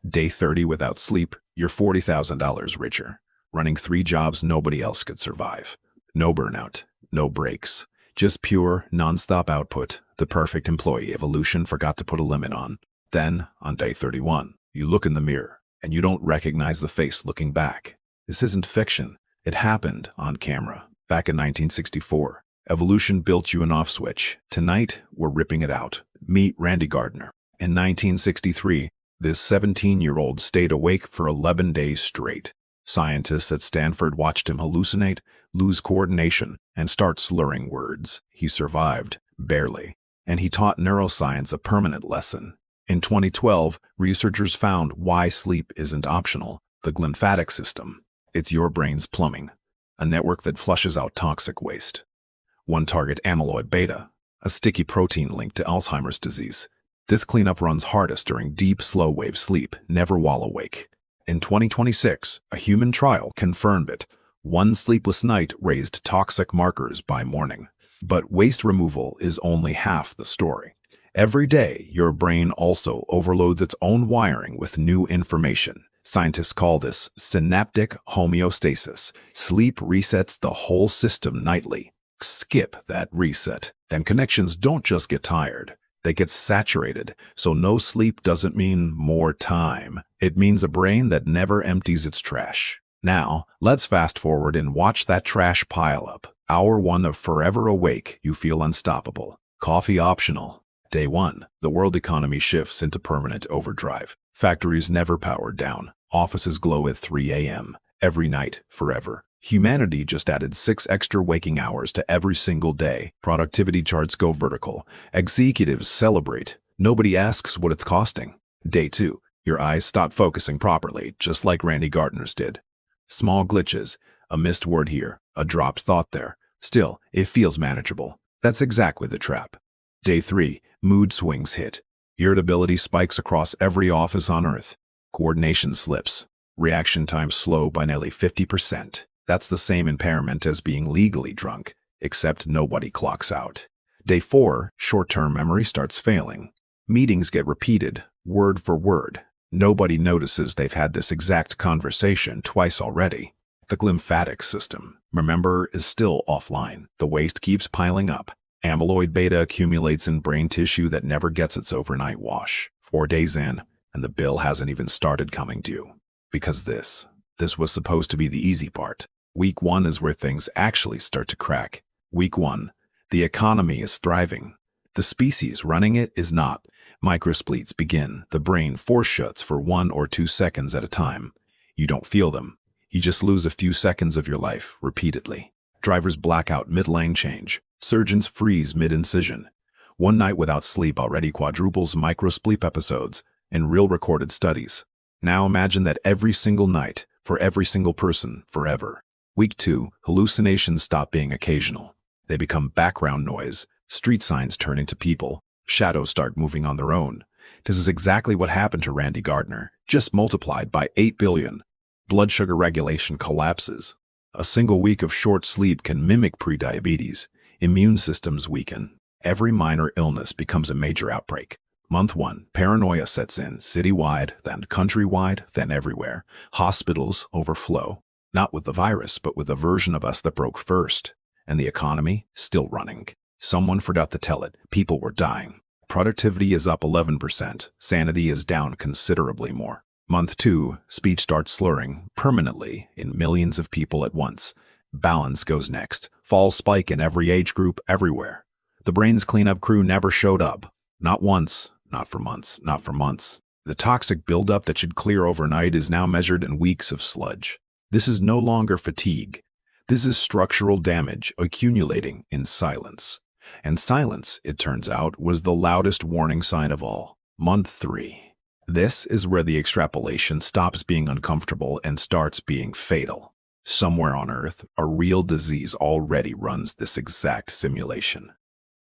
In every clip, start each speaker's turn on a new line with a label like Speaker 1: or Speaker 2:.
Speaker 1: Day 30 without sleep, you're $40,000 richer. Running 3 jobs nobody else could survive. No burnout, no breaks. Just pure, non-stop output, the perfect employee evolution forgot to put a limit on. Then, on day 31, you look in the mirror, and you don't recognize the face looking back. This isn't fiction. It happened on camera. Back in 1964, evolution built you an off switch. Tonight, we're ripping it out. Meet Randy Gardner. In 1963, this 17-year-old stayed awake for 11 days straight. Scientists at Stanford watched him hallucinate, lose coordination, and start slurring words. He survived, barely, and he taught neuroscience a permanent lesson. In 2012, researchers found why sleep isn't optional: the glymphatic system. It's your brain's plumbing, a network that flushes out toxic waste. One target: amyloid beta, a sticky protein linked to Alzheimer's disease. This cleanup runs hardest during deep, slow-wave sleep, never while awake. In 2026, a human trial confirmed it. One sleepless night raised toxic markers by morning. But waste removal is only half the story. Every day, your brain also overloads its own wiring with new information. Scientists call this synaptic homeostasis. Sleep resets the whole system nightly. Skip that reset. Then connections don't just get tired. They get saturated, so no sleep doesn't mean more time. It means a brain that never empties its trash. Now, let's fast forward and watch that trash pile up. Hour 1 of Forever Awake, you feel unstoppable. Coffee optional. Day 1, the world economy shifts into permanent overdrive. Factories never powered down. Offices glow at 3 a.m. every night, forever. Humanity just added 6 extra waking hours to every single day. Productivity charts go vertical. Executives celebrate. Nobody asks what it's costing. Day 2, your eyes stop focusing properly, just like Randy Gardner's did. Small glitches, a missed word here, a dropped thought there. Still, it feels manageable. That's exactly the trap. Day 3, mood swings hit. Irritability spikes across every office on Earth. Coordination slips. Reaction time slow by nearly 50%. That's the same impairment as being legally drunk, except nobody clocks out. Day 4, short-term memory starts failing. Meetings get repeated, word for word. Nobody notices they've had this exact conversation twice already. The glymphatic system, remember, is still offline. The waste keeps piling up. Amyloid beta accumulates in brain tissue that never gets its overnight wash. 4 days in, and the bill hasn't even started coming due. Because this was supposed to be the easy part. Week 1 is where things actually start to crack. Week 1, the economy is thriving. The species running it is not. Microspleets begin. The brain force shuts for 1 or 2 seconds at a time. You don't feel them. You just lose a few seconds of your life repeatedly. Drivers black out mid-lane change. Surgeons freeze mid-incision. One night without sleep already quadruples microsleep episodes in real recorded studies. Now imagine that every single night, for every single person, forever. Week 2, hallucinations stop being occasional. They become background noise. Street signs turn into people. Shadows start moving on their own. This is exactly what happened to Randy Gardner, just multiplied by 8 billion. Blood sugar regulation collapses. A single week of short sleep can mimic prediabetes. Immune systems weaken. Every minor illness becomes a major outbreak. Month 1, paranoia sets in, citywide, then countrywide, then everywhere. Hospitals overflow. Not with the virus, but with the version of us that broke first. And the economy, still running. Someone forgot to tell it. People were dying. Productivity is up 11%. Sanity is down considerably more. Month 2, speech starts slurring, permanently, in millions of people at once. Balance goes next. Falls spike in every age group, everywhere. The brain's cleanup crew never showed up. Not once, not for months, not for months. The toxic buildup that should clear overnight is now measured in weeks of sludge. This is no longer fatigue. This is structural damage accumulating in silence. And silence, it turns out, was the loudest warning sign of all. Month 3. This is where the extrapolation stops being uncomfortable and starts being fatal. Somewhere on Earth, a real disease already runs this exact simulation.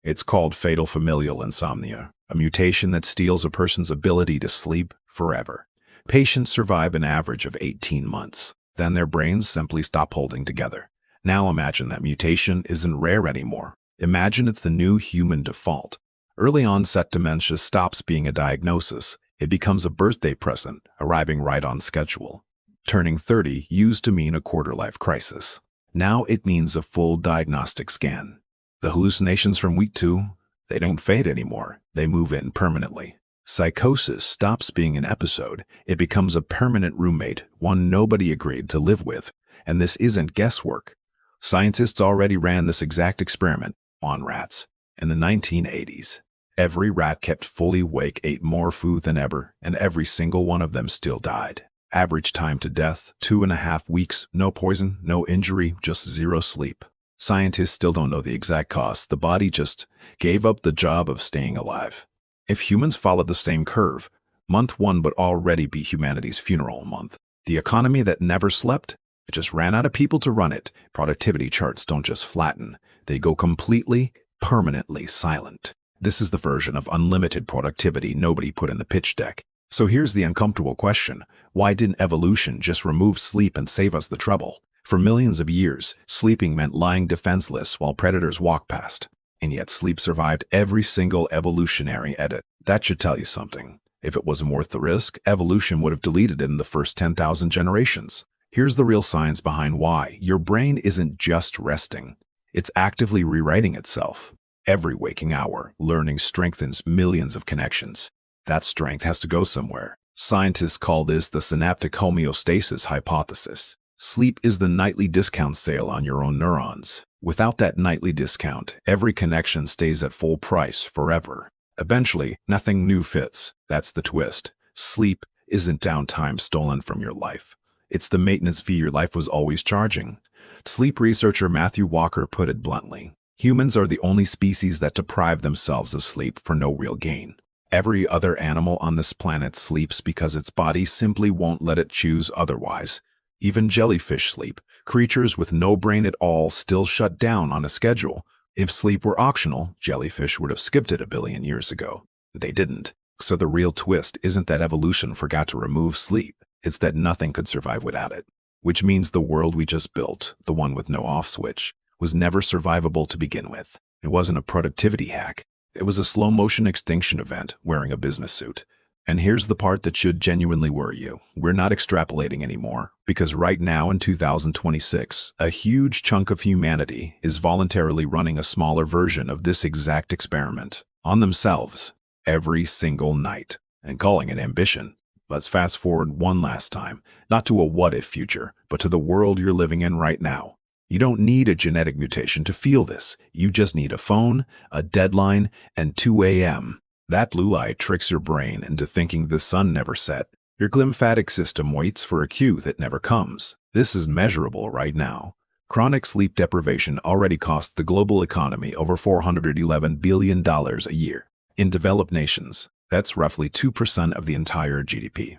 Speaker 1: It's called fatal familial insomnia, a mutation that steals a person's ability to sleep forever. Patients survive an average of 18 months. Then their brains simply stop holding together. Now imagine that mutation isn't rare anymore. Imagine it's the new human default. Early onset dementia stops being a diagnosis. It becomes a birthday present, arriving right on schedule. Turning 30 used to mean a quarter-life crisis. Now it means a full diagnostic scan. The hallucinations from week 2, they don't fade anymore. They move in permanently. Psychosis stops being an episode. It becomes a permanent roommate, one nobody agreed to live with. And this isn't guesswork. Scientists already ran this exact experiment on rats in the 1980s. Every rat kept fully awake, ate more food than ever, and every single one of them still died. Average time to death, 2.5 weeks, no poison, no injury, just zero sleep. Scientists still don't know the exact cause. The body just gave up the job of staying alive. If humans followed the same curve, month 1 would already be humanity's funeral month. The economy that never slept, it just ran out of people to run it. Productivity charts don't just flatten, they go completely, permanently silent. This is the version of unlimited productivity nobody put in the pitch deck. So here's the uncomfortable question. Why didn't evolution just remove sleep and save us the trouble? For millions of years, sleeping meant lying defenseless while predators walked past. And yet sleep survived every single evolutionary edit. That should tell you something. If it wasn't worth the risk, evolution would have deleted it in the first 10,000 generations. Here's the real science behind why. Your brain isn't just resting. It's actively rewriting itself. Every waking hour, learning strengthens millions of connections. That strength has to go somewhere. Scientists call this the synaptic homeostasis hypothesis. Sleep is the nightly discount sale on your own neurons. Without that nightly discount, every connection stays at full price forever. Eventually, nothing new fits. That's the twist. Sleep isn't downtime stolen from your life. It's the maintenance fee your life was always charging. Sleep researcher Matthew Walker put it bluntly. Humans are the only species that deprive themselves of sleep for no real gain. Every other animal on this planet sleeps because its body simply won't let it choose otherwise. Even jellyfish sleep. Creatures with no brain at all still shut down on a schedule. If sleep were optional, jellyfish would have skipped it a billion years ago. They didn't. So the real twist isn't that evolution forgot to remove sleep. It's that nothing could survive without it. Which means the world we just built, the one with no off switch, was never survivable to begin with. It wasn't a productivity hack. It was a slow-motion extinction event wearing a business suit. And here's the part that should genuinely worry you. We're not extrapolating anymore, because right now in 2026, a huge chunk of humanity is voluntarily running a smaller version of this exact experiment on themselves every single night and calling it ambition. Let's fast forward one last time, not to a what-if future, but to the world you're living in right now. You don't need a genetic mutation to feel this. You just need a phone, a deadline, and 2 a.m. That blue light tricks your brain into thinking the sun never set. Your glymphatic system waits for a cue that never comes. This is measurable right now. Chronic sleep deprivation already costs the global economy over $411 billion a year. In developed nations, that's roughly 2% of the entire GDP.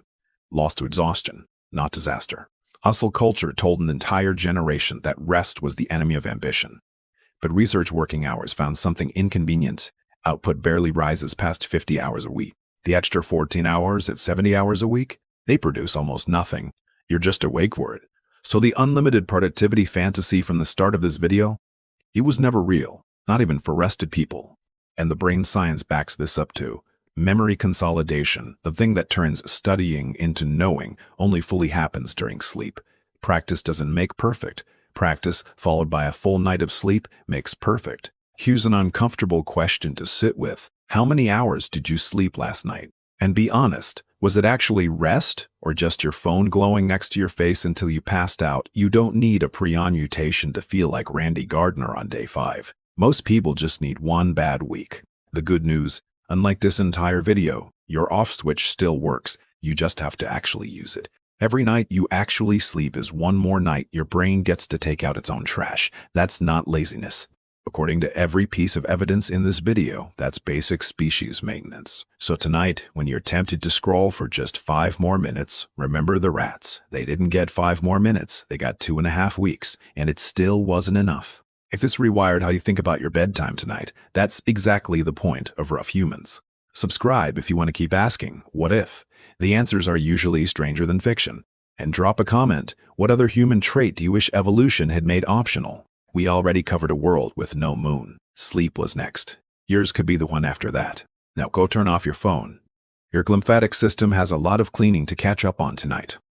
Speaker 1: Lost to exhaustion, not disaster. Hustle culture told an entire generation that rest was the enemy of ambition. But research working hours found something inconvenient. Output barely rises past 50 hours a week. The extra 14 hours at 70 hours a week, they produce almost nothing. You're just awake for it. So the unlimited productivity fantasy from the start of this video, it was never real, not even for rested people. And the brain science backs this up too. Memory consolidation, the thing that turns studying into knowing, only fully happens during sleep. Practice doesn't make perfect. Practice, followed by a full night of sleep, makes perfect. Here's an uncomfortable question to sit with. How many hours did you sleep last night? And be honest, was it actually rest or just your phone glowing next to your face until you passed out? You don't need a prion mutation to feel like Randy Gardner on day 5. Most people just need one bad week. The good news, unlike this entire video, your off switch still works. You just have to actually use it. Every night you actually sleep is one more night your brain gets to take out its own trash. That's not laziness. According to every piece of evidence in this video, that's basic species maintenance. So tonight, when you're tempted to scroll for just 5 more minutes, remember the rats. They didn't get 5 more minutes, they got 2.5 weeks, and it still wasn't enough. If this rewired how you think about your bedtime tonight, that's exactly the point of Rough Humans. Subscribe if you want to keep asking, what if? The answers are usually stranger than fiction. And drop a comment, what other human trait do you wish evolution had made optional? We already covered a world with no moon. Sleep was next. Yours could be the one after that. Now go turn off your phone Your glymphatic system has a lot of cleaning to catch up on tonight.